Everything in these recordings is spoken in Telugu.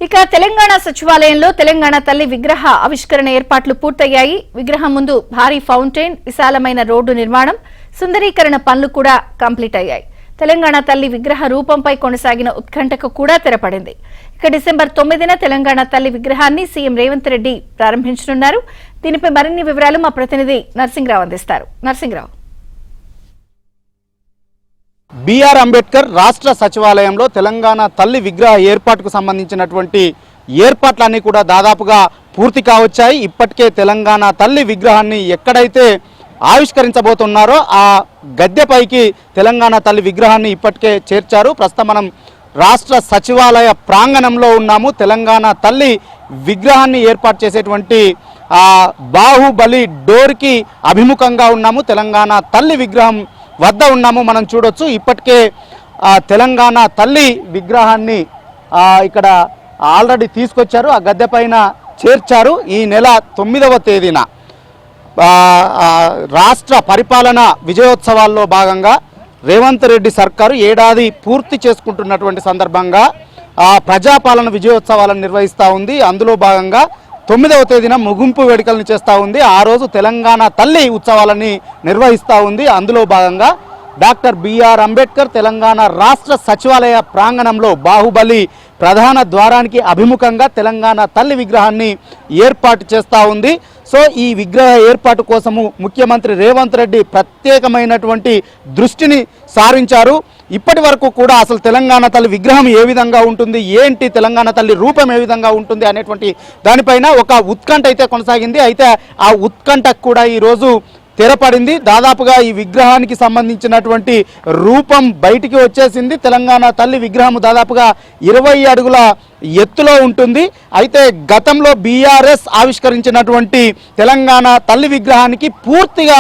ఇక తెలంగాణ సచివాలయంలో తెలంగాణ తల్లి విగ్రహ ఆవిష్కరణ ఏర్పాట్లు పూర్తయ్యాయి. విగ్రహం ముందు భారీ ఫౌంటైన్, విశాలమైన రోడ్డు నిర్మాణం, సుందరీకరణ పనులు కూడా కంప్లీట్ అయ్యాయి. తెలంగాణ తల్లి విగ్రహ రూపంపై కొనసాగిన ఉత్కంఠకు కూడా తెరపడింది. ఇక డిసెంబర్ 9న తెలంగాణ తల్లి విగ్రహాన్ని సీఎం రేవంత్ రెడ్డి ప్రారంభించనున్నారు. దీనిపై మరిన్ని వివరాలు మా ప్రతినిధి నర్సింగ్రావు అందిస్తారు. నర్సింగ్రావు. బిఆర్ అంబేద్కర్ రాష్ట్ర సచివాలయంలో తెలంగాణ తల్లి విగ్రహ ఏర్పాటుకు సంబంధించినటువంటి ఏర్పాట్లన్నీ కూడా దాదాపుగా పూర్తి కావచ్చాయి. ఇప్పటికే తెలంగాణ తల్లి విగ్రహాన్ని ఎక్కడైతే ఆవిష్కరించబోతున్నారో ఆ గద్దెపైకి తెలంగాణ తల్లి విగ్రహాన్ని ఇప్పటికే చేర్చారు. ప్రస్తుతం మనం రాష్ట్ర సచివాలయ ప్రాంగణంలో ఉన్నాము. తెలంగాణ తల్లి విగ్రహాన్ని ఏర్పాటు చేసేటువంటి బాహుబలి డోర్కి అభిముఖంగా ఉన్నాము. తెలంగాణ తల్లి విగ్రహం వద్ద ఉన్నాము. మనం చూడొచ్చు ఇప్పటికే తెలంగాణ తల్లి విగ్రహాన్ని ఇక్కడ ఆల్రెడీ తీసుకొచ్చారు, ఆ గద్దె పైన చేర్చారు. ఈ నెల 9వ తేదీన రాష్ట్ర పరిపాలన విజయోత్సవాల్లో భాగంగా రేవంత్ రెడ్డి సర్కారు ఏడాది పూర్తి చేసుకుంటున్నటువంటి సందర్భంగా ప్రజాపాలన విజయోత్సవాలను నిర్వహిస్తూ ఉంది. అందులో భాగంగా 9వ తేదీన ముగింపు వేడుకలను చేస్తూ ఉంది. ఆ రోజు తెలంగాణ తల్లి ఉత్సవాలని నిర్వహిస్తూ ఉంది. అందులో భాగంగా డాక్టర్ బిఆర్ అంబేద్కర్ తెలంగాణ రాష్ట్ర సచివాలయ ప్రాంగణంలో బాహుబలి ప్రధాన ద్వారానికి అభిముఖంగా తెలంగాణ తల్లి విగ్రహాన్ని ఏర్పాటు చేస్తూ ఉంది. సో ఈ విగ్రహ ఏర్పాటు కోసము ముఖ్యమంత్రి రేవంత్ రెడ్డి ప్రత్యేకమైనటువంటి దృష్టిని సారించారు. ఇప్పటి వరకు కూడా అసలు తెలంగాణ తల్లి విగ్రహం ఏ విధంగా ఉంటుంది, ఏంటి తెలంగాణ తల్లి రూపం ఏ విధంగా ఉంటుంది అనేటువంటి దానిపైన ఒక ఉత్కంఠ అయితే కొనసాగింది. అయితే ఆ ఉత్కంఠకు కూడా ఈరోజు తెరపడింది. దాదాపుగా ఈ విగ్రహానికి సంబంధించినటువంటి రూపం బయటికి వచ్చేసింది. తెలంగాణ తల్లి విగ్రహం దాదాపుగా 20 అడుగుల ఎత్తులో ఉంటుంది. అయితే గతంలో బీఆర్ఎస్ ఆవిష్కరించినటువంటి తెలంగాణ తల్లి విగ్రహానికి పూర్తిగా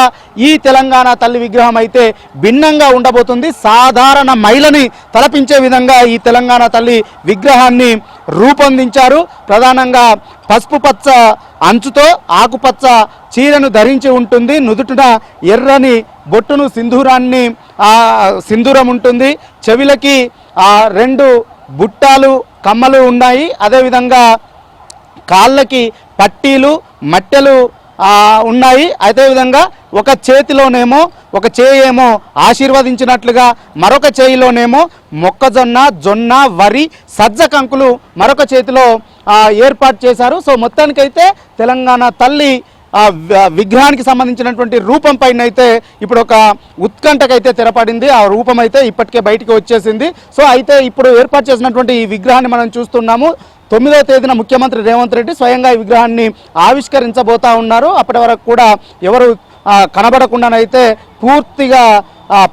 ఈ తెలంగాణ తల్లి విగ్రహం అయితే భిన్నంగా ఉండబోతుంది. సాధారణ మహిళని తలపించే విధంగా ఈ తెలంగాణ తల్లి విగ్రహాన్ని రూపొందించారు. ప్రధానంగా పసుపు పచ్చ అంచుతో ఆకుపచ్చ చీరను ధరించి ఉంటుంది. నుదుటిన ఎర్రని బొట్టును సింధూరం ఉంటుంది. చెవిలకి 2 బుట్టాలు కమ్మలు ఉన్నాయి. అదేవిధంగా కాళ్ళకి పట్టీలు మట్టెలు ఉన్నాయి. అదేవిధంగా ఒక చేతిలోనేమో ఒక చేయేమో ఆశీర్వదించినట్లుగా, మరొక చేయిలోనేమో మొక్కజొన్న, జొన్న, వరి, సజ్జ కంకులు మరొక చేతిలో ఏర్పాటు చేశారు. సో మొత్తానికైతే తెలంగాణ తల్లి విగ్రహానికి సంబంధించినటువంటి రూపం పైన అయితే ఇప్పుడు ఒక ఉత్కంఠకైతే తెరపడింది. ఆ రూపం అయితే ఇప్పటికే బయటికి వచ్చేసింది. సో అయితే ఇప్పుడు ఏర్పాటు చేసినటువంటి ఈ విగ్రహాన్ని మనం చూస్తున్నాము. 9వ తేదీన ముఖ్యమంత్రి రేవంత్ రెడ్డి స్వయంగా ఈ విగ్రహాన్ని ఆవిష్కరించబోతా ఉన్నారు. అప్పటి వరకు కూడా ఎవరు కనబడకుండానైతే పూర్తిగా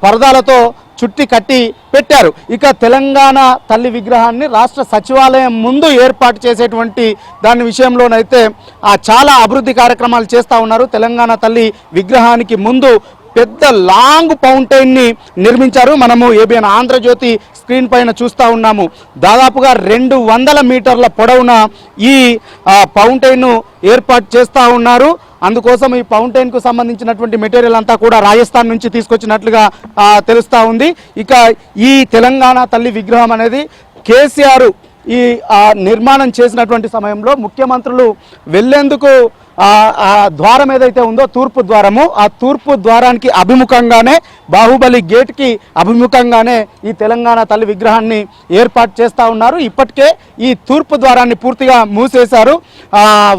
పరదాలతో చుట్టి కట్టి పెట్టారు. ఇక తెలంగాణ తల్లి విగ్రహాన్ని రాష్ట్ర సచివాలయం ముందు ఏర్పాటు చేసేటువంటి దాని విషయంలోనైతే చాలా అభివృద్ధి కార్యక్రమాలు చేస్తూ ఉన్నారు. తెలంగాణ తల్లి విగ్రహానికి ముందు పెద్ద లాంగ్ ఫౌంటైన్ని నిర్మించారు. మనము ఏబిఎన్ ఆంధ్రజ్యోతి స్క్రీన్ పైన చూస్తూ ఉన్నాము. దాదాపుగా 200 మీటర్ల పొడవున ఈ ఫౌంటైన్ను ఏర్పాటు చేస్తూ ఉన్నారు. అందుకోసం ఈ ఫౌంటైన్కు సంబంధించినటువంటి మెటీరియల్ అంతా కూడా రాజస్థాన్ నుంచి తీసుకొచ్చినట్లుగా తెలుస్తూ ఉంది. ఇక ఈ తెలంగాణ తల్లి విగ్రహం అనేది కేసీఆర్ ఈ నిర్మాణం చేసినటువంటి సమయంలో ముఖ్యమంత్రులు వెళ్లేందుకు ద్వారం ఏదైతే ఉందో తూర్పు ద్వారము, ఆ తూర్పు ద్వారానికి అభిముఖంగానే బాహుబలి గేట్కి అభిముఖంగానే ఈ తెలంగాణ తల్లి విగ్రహాన్ని ఏర్పాటు చేస్తూ ఉన్నారు. ఇప్పటికే ఈ తూర్పు ద్వారాన్ని పూర్తిగా మూసేశారు.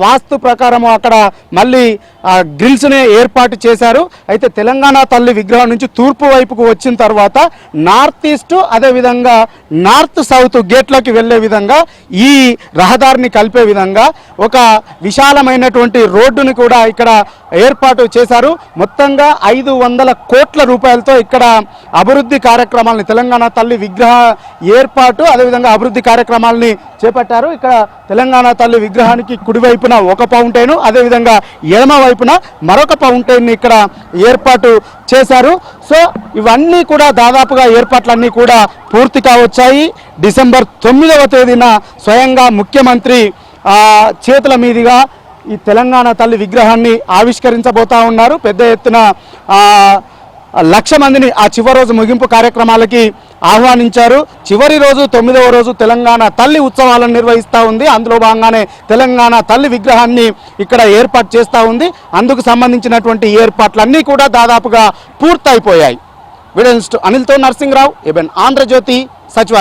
వాస్తు ప్రకారము అక్కడ మళ్ళీ గ్రిల్స్ని ఏర్పాటు చేశారు. అయితే తెలంగాణ తల్లి విగ్రహం నుంచి తూర్పు వైపుకు వచ్చిన తర్వాత నార్త్ ఈస్ట్ అదేవిధంగా నార్త్ సౌత్ గేట్లోకి వెళ్ళే విధంగా ఈ రహదారిని కలిపే విధంగా ఒక విశాలమైనటువంటి రోడ్డుని కూడా ఇక్కడ ఏర్పాటు చేశారు. మొత్తంగా 500 కోట్ల రూపాయలతో ఇక్కడ అభివృద్ధి కార్యక్రమాలని తెలంగాణ తల్లి విగ్రహ ఏర్పాటు అదేవిధంగా అభివృద్ధి కార్యక్రమాలని చేపట్టారు. ఇక్కడ తెలంగాణ తల్లి విగ్రహానికి కుడివైపున ఒక ఫౌంటైన్, అదేవిధంగా ఎడమ వైపున మరొక ఫౌంటైన్ ఇక్కడ ఏర్పాటు చేశారు. సో ఇవన్నీ కూడా దాదాపుగా ఏర్పాట్లన్నీ కూడా పూర్తి కావచ్చాయి. డిసెంబర్ 9వ తేదీన స్వయంగా ముఖ్యమంత్రి చేతుల మీదుగా ఈ తెలంగాణ తల్లి విగ్రహాన్ని ఆవిష్కరించబోతా ఉన్నారు. పెద్ద ఎత్తున 1,00,000 మందిని ఆ చివరి రోజు ముగింపు కార్యక్రమాలకి ఆహ్వానించారు. చివరి రోజు 9వ రోజు తెలంగాణ తల్లి ఉత్సవాలను నిర్వహిస్తూ ఉంది. అందులో భాగంగానే తెలంగాణ తల్లి విగ్రహాన్ని ఇక్కడ ఏర్పాటు చేస్తూ ఉంది. అందుకు సంబంధించినటువంటి ఏర్పాట్లన్నీ కూడా దాదాపుగా పూర్తయిపోయాయి. వీడియో అనిల్తో నరసింహరావు, ఏబెన్ ఆంధ్రజ్యోతి, సచివాలయం.